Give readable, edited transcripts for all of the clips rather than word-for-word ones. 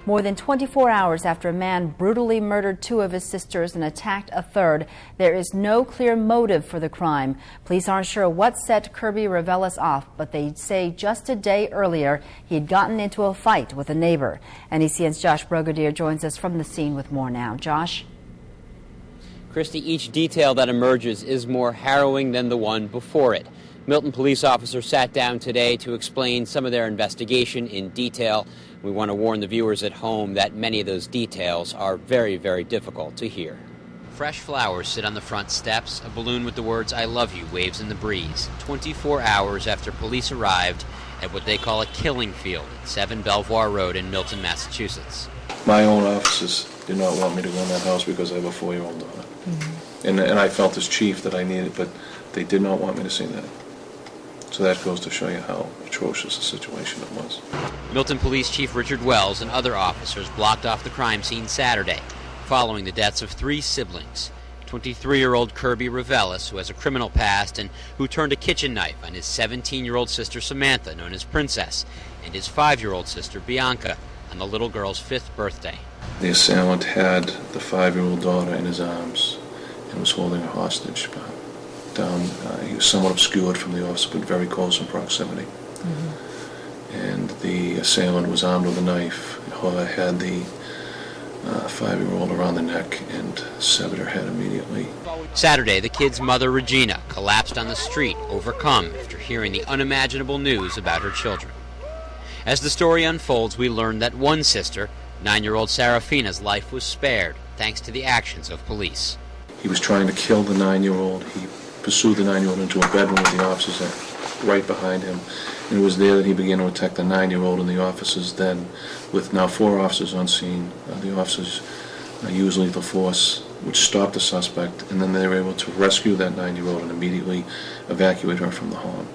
More than 24 hours after a man brutally murdered two of his sisters and attacked a third, there is no clear motive for the crime. Police aren't sure what set Kirby Reveles off, but they say just a day earlier he had gotten into a fight with a neighbor. NECN's Josh Brogadier joins us from the scene with more now. Josh? Christy, each detail that emerges is more harrowing than the one before it. Milton police officers sat down today to explain some of their investigation in detail. We want to warn the viewers at home that many of those details are very, very difficult to hear. Fresh flowers sit on the front steps. A balloon with the words "I love you" waves in the breeze. 24 hours after police arrived at what they call a killing field at 7 Belvoir Road in Milton, Massachusetts. My own officers did not want me to go in that house because I have a 4-year-old daughter. And I felt as chief that I needed, but they did not want me to see that. So that goes to show you how atrocious a situation it was. Milton Police Chief Richard Wells and other officers blocked off the crime scene Saturday, following the deaths of 3 siblings. 23-year-old Kirby Reveles, who has a criminal past and who turned a kitchen knife on his 17-year-old sister Samantha, known as Princess, and his 5-year-old sister Bianca, on the little girl's 5th birthday. The assailant had the 5-year-old daughter in his arms and was holding her hostage. He was somewhat obscured from the officer, but very close in proximity. And the assailant was armed with a knife, had the 5-year-old around the neck, and severed her head immediately. Saturday, the kid's mother, Regina, collapsed on the street, overcome after hearing the unimaginable news about her children. As the story unfolds, we learn that one sister, 9-year-old Serafina's, life was spared thanks to the actions of police. He was trying to kill the 9-year-old. He pursued the 9-year-old into a bedroom with the officers right behind him. And it was there that he began to attack the 9-year-old, and the officers then, with now 4 officers on scene, the officers used lethal force, which stopped the suspect, and then they were able to rescue that 9-year-old and immediately evacuate her from the home.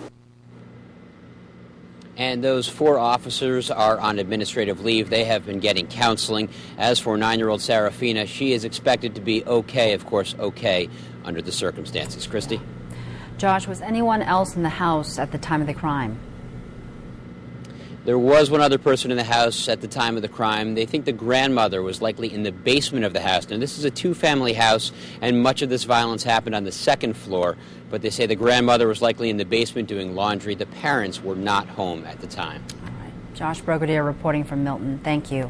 And those 4 officers are on administrative leave. They have been getting counseling. As for 9-year-old Serafina, she is expected to be okay, of course, okay under the circumstances. Christy? Josh, was anyone else in the house at the time of the crime? There was one other person in the house at the time of the crime. They think the grandmother was likely in the basement of the house. Now, this is a 2-family house, and much of this violence happened on the 2nd floor, but they say the grandmother was likely in the basement doing laundry. The parents were not home at the time. All right. Josh Brogadier reporting from Milton. Thank you.